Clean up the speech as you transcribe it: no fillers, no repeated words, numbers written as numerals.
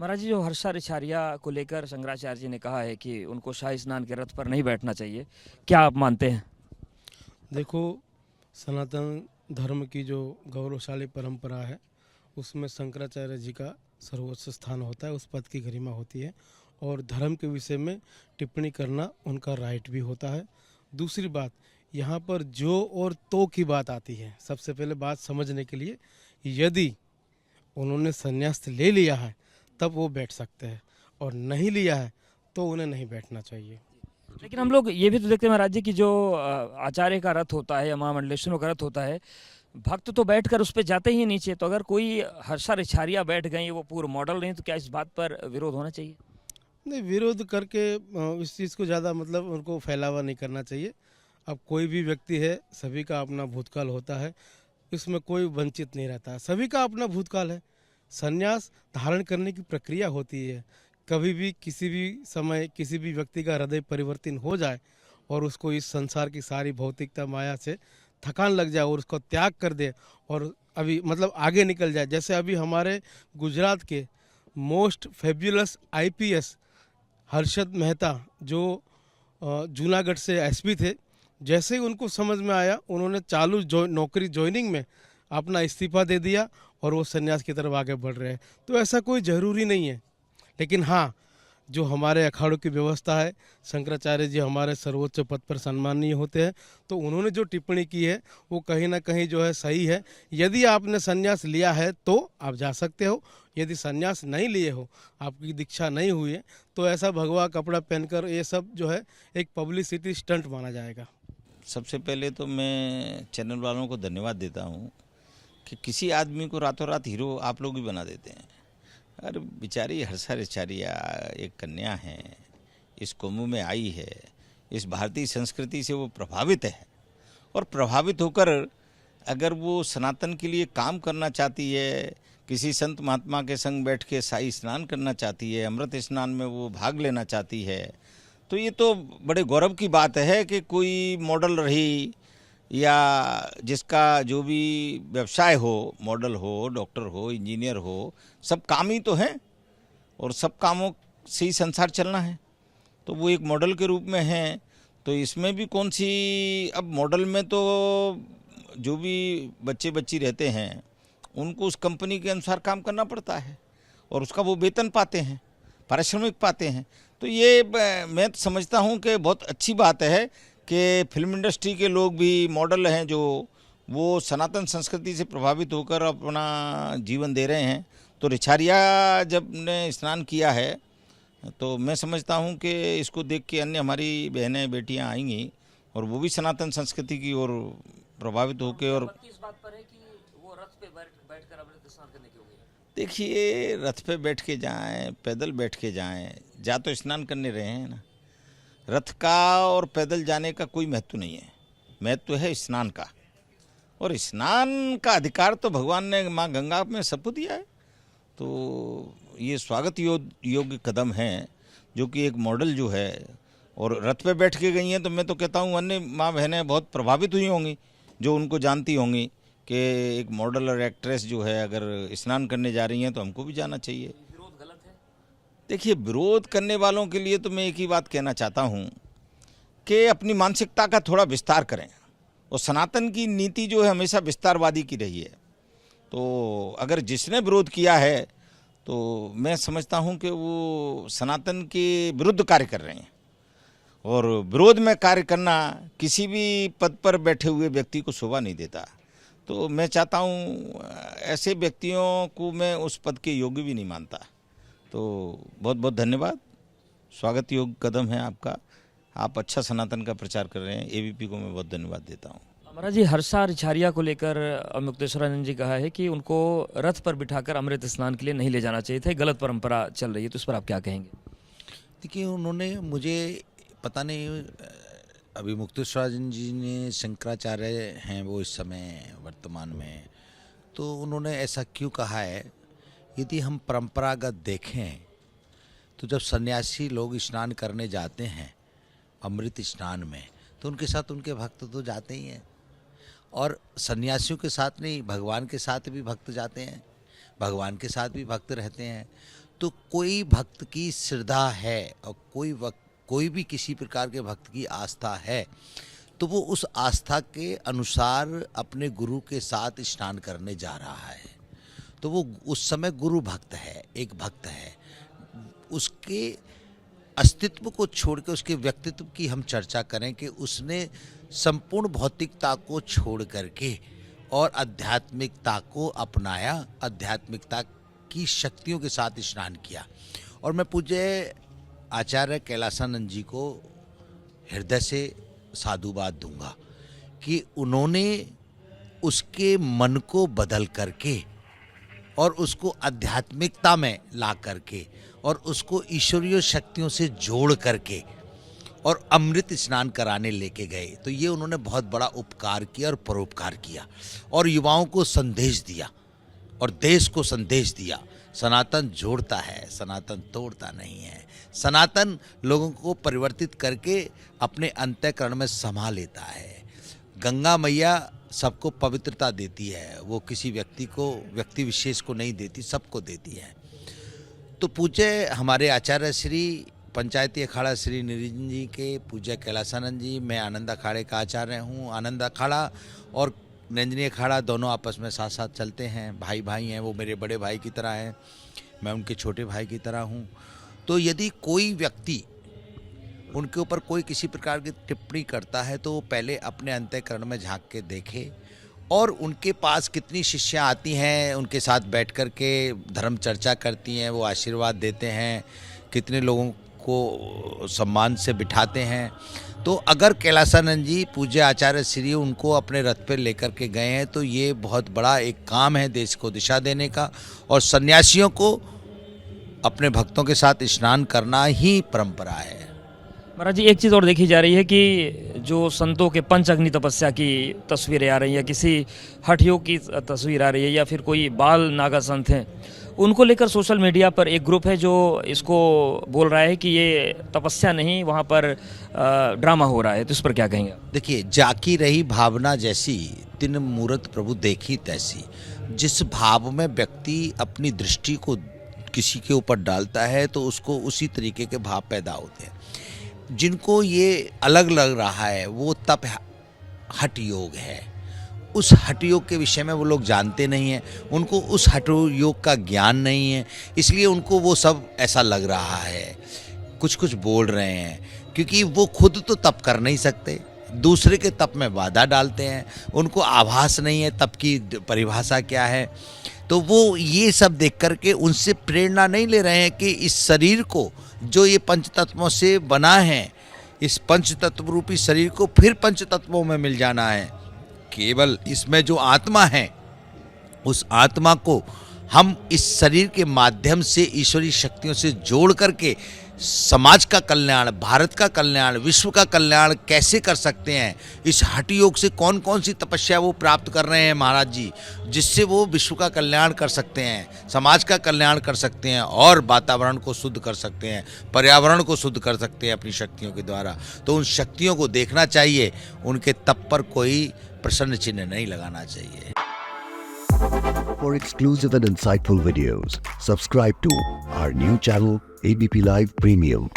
महाराज जी, जो हर्षा रिछारिया को लेकर शंकराचार्य जी ने कहा है कि उनको शाही स्नान के रथ पर नहीं बैठना चाहिए, क्या आप मानते हैं? देखो, सनातन धर्म की जो गौरवशाली परंपरा है उसमें शंकराचार्य जी का सर्वोच्च स्थान होता है, उस पद की गरिमा होती है और धर्म के विषय में टिप्पणी करना उनका राइट भी होता है। दूसरी बात, यहाँ पर जो और तो की बात आती है। सबसे पहले बात समझने के लिए, यदि उन्होंने संन्यास ले लिया है तब वो बैठ सकते हैं और नहीं लिया है तो उन्हें नहीं बैठना चाहिए। लेकिन हम लोग ये भी तो देखते हैं महाराज जी कि जो आचार्य का रथ होता है या महामंडलेश्वरों का रथ होता है, भक्त तो बैठकर उस पर जाते ही नीचे। तो अगर कोई हर्षा रिछारिया बैठ गई, वो पूर्व मॉडल नहीं, तो क्या इस बात पर विरोध होना चाहिए? नहीं, विरोध करके इस चीज़ को ज़्यादा मतलब उनको फैलावा नहीं करना चाहिए। अब कोई भी व्यक्ति है, सभी का अपना भूतकाल होता है, इसमें कोई वंचित नहीं रहता, सभी का अपना भूतकाल है। संन्यास धारण करने की प्रक्रिया होती है। कभी भी किसी भी समय किसी भी व्यक्ति का हृदय परिवर्तन हो जाए और उसको इस संसार की सारी भौतिकता माया से थकान लग जाए और उसको त्याग कर दे और अभी मतलब आगे निकल जाए। जैसे अभी हमारे गुजरात के मोस्ट फेब्युलस आईपीएस हर्षद मेहता, जो जूनागढ़ से एसपी थे, जैसे ही उनको समझ में आया उन्होंने नौकरी ज्वाइनिंग में अपना इस्तीफा दे दिया और वो संन्यास की तरफ आगे बढ़ रहे हैं। तो ऐसा कोई ज़रूरी नहीं है। लेकिन हाँ, जो हमारे अखाड़ों की व्यवस्था है, शंकराचार्य जी हमारे सर्वोच्च पद पर सम्माननीय होते हैं, तो उन्होंने जो टिप्पणी की है वो कहीं ना कहीं जो है सही है। यदि आपने संन्यास लिया है तो आप जा सकते हो, यदि संन्यास नहीं लिए हो, आपकी दीक्षा नहीं हुई है, तो ऐसा भगवा कपड़ा पहनकर ये सब जो है एक पब्लिसिटी स्टंट माना जाएगा। सबसे पहले तो मैं चैनल वालों को धन्यवाद देता हूँ कि किसी आदमी को रातों रात हीरो आप लोग भी बना देते हैं। अरे बेचारी हर्षा रिछारिया एक कन्या है, इस कौम में आई है, इस भारतीय संस्कृति से वो प्रभावित है और प्रभावित होकर अगर वो सनातन के लिए काम करना चाहती है, किसी संत महात्मा के संग बैठ के शाही स्नान करना चाहती है, अमृत स्नान में वो भाग लेना चाहती है, तो ये तो बड़े गौरव की बात है कि कोई मॉडल रही या जिसका जो भी व्यवसाय हो, मॉडल हो, डॉक्टर हो, इंजीनियर हो, सब काम ही तो हैं और सब कामों से ही संसार चलना है। तो वो एक मॉडल के रूप में हैं, तो इसमें भी कौन सी, अब मॉडल में तो जो भी बच्चे बच्ची रहते हैं उनको उस कंपनी के अनुसार काम करना पड़ता है और उसका वो वेतन पाते हैं, पारिश्रमिक पाते हैं। तो ये मैं तो समझता हूँ कि बहुत अच्छी बात है कि फिल्म इंडस्ट्री के लोग भी मॉडल हैं जो वो सनातन संस्कृति से प्रभावित होकर अपना जीवन दे रहे हैं। तो रिछारिया जब ने स्नान किया है तो मैं समझता हूँ कि इसको देख के अन्य हमारी बहनें बेटियाँ आएंगी और वो भी सनातन संस्कृति की ओर प्रभावित होकर। और इस बात पर है कि वो रथ पे बैठकर अमृत स्नान करने के लिए। देखिए, रथ पे बैठ के जाएं, पैदल बैठ के जाएं, जा तो स्नान करने रहे हैं ना। रथ का और पैदल जाने का कोई महत्व नहीं है, महत्व है स्नान का। और स्नान का अधिकार तो भगवान ने माँ गंगा में सबको दिया है। तो ये स्वागत योग्य कदम है जो कि एक मॉडल जो है और रथ पे बैठ के गई हैं। तो मैं तो कहता हूँ अन्य माँ बहनें बहुत प्रभावित हुई होंगी जो उनको जानती होंगी कि एक मॉडल और एक्ट्रेस जो है अगर स्नान करने जा रही हैं तो हमको भी जाना चाहिए। विरोध गलत है? देखिए, विरोध करने वालों के लिए तो मैं एक ही बात कहना चाहता हूँ कि अपनी मानसिकता का थोड़ा विस्तार करें। और सनातन की नीति जो है हमेशा विस्तारवादी की रही है। तो अगर जिसने विरोध किया है तो मैं समझता हूँ कि वो सनातन के विरुद्ध कार्य कर रहे हैं और विरोध में कार्य करना किसी भी पद पर बैठे हुए व्यक्ति को शोभा नहीं देता। तो मैं चाहता हूँ ऐसे व्यक्तियों को मैं उस पद के योग्य भी नहीं मानता। तो बहुत बहुत धन्यवाद, स्वागत योग्य कदम है आपका। आप अच्छा सनातन का प्रचार कर रहे हैं, एबीपी को मैं बहुत धन्यवाद देता हूँ। महाराज जी, हर्षा रिछारिया को लेकर मुक्तेश्वरानंद जी कहा है कि उनको रथ पर बिठाकर अमृत स्नान के लिए नहीं ले जाना चाहिए था, गलत परंपरा चल रही है। तो इस पर आप क्या कहेंगे? देखिए, उन्होंने मुझे पता नहीं, अभी मुक्तेश्वरानंद जी ने शंकराचार्य हैं वो इस समय वर्तमान में, तो उन्होंने ऐसा क्यों कहा है? यदि हम परंपरागत देखें तो जब सन्यासी लोग स्नान करने जाते हैं अमृत स्नान में, तो उनके साथ उनके भक्त तो जाते ही हैं। और सन्यासियों के साथ नहीं, भगवान के साथ भी भक्त जाते हैं, भगवान के साथ भी भक्त रहते हैं। तो कोई भक्त की श्रद्धा है और कोई भी किसी प्रकार के भक्त की आस्था है तो वो उस आस्था के अनुसार अपने गुरु के साथ स्नान करने जा रहा है, तो वो उस समय गुरु भक्त है, एक भक्त है। उसके अस्तित्व को छोड़ के उसके व्यक्तित्व की हम चर्चा करें कि उसने संपूर्ण भौतिकता को छोड़ करके और आध्यात्मिकता को अपनाया, आध्यात्मिकता की शक्तियों के साथ स्नान किया। और मैं पूज्य आचार्य कैलासानंद जी को हृदय से साधुवाद दूंगा कि उन्होंने उसके मन को बदल करके और उसको आध्यात्मिकता में ला करके और उसको ईश्वरीय शक्तियों से जोड़ करके और अमृत स्नान कराने लेके गए। तो ये उन्होंने बहुत बड़ा उपकार किया और परोपकार किया और युवाओं को संदेश दिया और देश को संदेश दिया। सनातन जोड़ता है, सनातन तोड़ता नहीं है। सनातन लोगों को परिवर्तित करके अपने अंतःकरण में समा लेता है। गंगा मैया सबको पवित्रता देती है, वो किसी व्यक्ति विशेष को नहीं देती, सबको देती है। तो पूज्य हमारे आचार्य श्री पंचायती अखाड़ा श्री निरंजन जी के पूज्य कैलासानंद जी, मैं आनंद अखाड़े का आचार्य हूँ। आनंद अखाड़ा और निरंजनी अखाड़ा दोनों आपस में साथ साथ चलते हैं, भाई भाई हैं। वो मेरे बड़े भाई की तरह हैं, मैं उनके छोटे भाई की तरह हूँ। तो यदि कोई व्यक्ति उनके ऊपर कोई किसी प्रकार की टिप्पणी करता है तो वो पहले अपने अंतःकरण में झांक के देखे और उनके पास कितनी शिष्याँ आती हैं, उनके साथ बैठ कर के धर्म चर्चा करती हैं, वो आशीर्वाद देते हैं, कितने लोगों को सम्मान से बिठाते हैं। तो अगर कैलासानंद जी पूज्य आचार्य श्री उनको अपने रथ पे लेकर के गए हैं तो ये बहुत बड़ा एक काम है देश को दिशा देने का। और सन्यासियों को अपने भक्तों के साथ स्नान करना ही परंपरा है। महाराज जी, एक चीज़ और देखी जा रही है कि जो संतों के पंच अग्नि तपस्या की तस्वीरें आ रही हैं, किसी हठ योग की तस्वीर आ रही है या फिर कोई बाल नागा संत हैं, उनको लेकर सोशल मीडिया पर एक ग्रुप है जो इसको बोल रहा है कि ये तपस्या नहीं, वहाँ पर ड्रामा हो रहा है। तो इस पर क्या कहेंगे? देखिए, जाकी रही भावना जैसी तिन मूरत प्रभु देखी तैसी। जिस भाव में व्यक्ति अपनी दृष्टि को किसी के ऊपर डालता है तो उसको उसी तरीके के भाव पैदा होते हैं। जिनको ये अलग लग रहा है वो तप हठ योग है, उस हठ योग के विषय में वो लोग जानते नहीं हैं, उनको उस हठ योग का ज्ञान नहीं है, इसलिए उनको वो सब ऐसा लग रहा है, कुछ बोल रहे हैं, क्योंकि वो खुद तो तप कर नहीं सकते, दूसरे के तप में बाधा डालते हैं, उनको आभास नहीं है तप की परिभाषा क्या है। तो वो ये सब देख करके उनसे प्रेरणा नहीं ले रहे हैं कि इस शरीर को जो ये पंच तत्वों से बना है, इस पंच तत्व रूपी शरीर को फिर पंच तत्वों में मिल जाना है। केवल इसमें जो आत्मा है उस आत्मा को हम इस शरीर के माध्यम से ईश्वरीय शक्तियों से जोड़ करके समाज का कल्याण, भारत का कल्याण, विश्व का कल्याण कैसे कर सकते हैं। इस हठ योग से कौन कौन सी तपस्या वो प्राप्त कर रहे हैं महाराज जी, जिससे वो विश्व का कल्याण कर सकते हैं, समाज का कल्याण कर सकते हैं और वातावरण को शुद्ध कर सकते हैं, पर्यावरण को शुद्ध कर सकते हैं अपनी शक्तियों के द्वारा। तो उन शक्तियों को देखना चाहिए, उनके तप पर कोई प्रश्न चिन्ह नहीं लगाना चाहिए। For exclusive and insightful videos, subscribe to our new channel ABP Live Premium.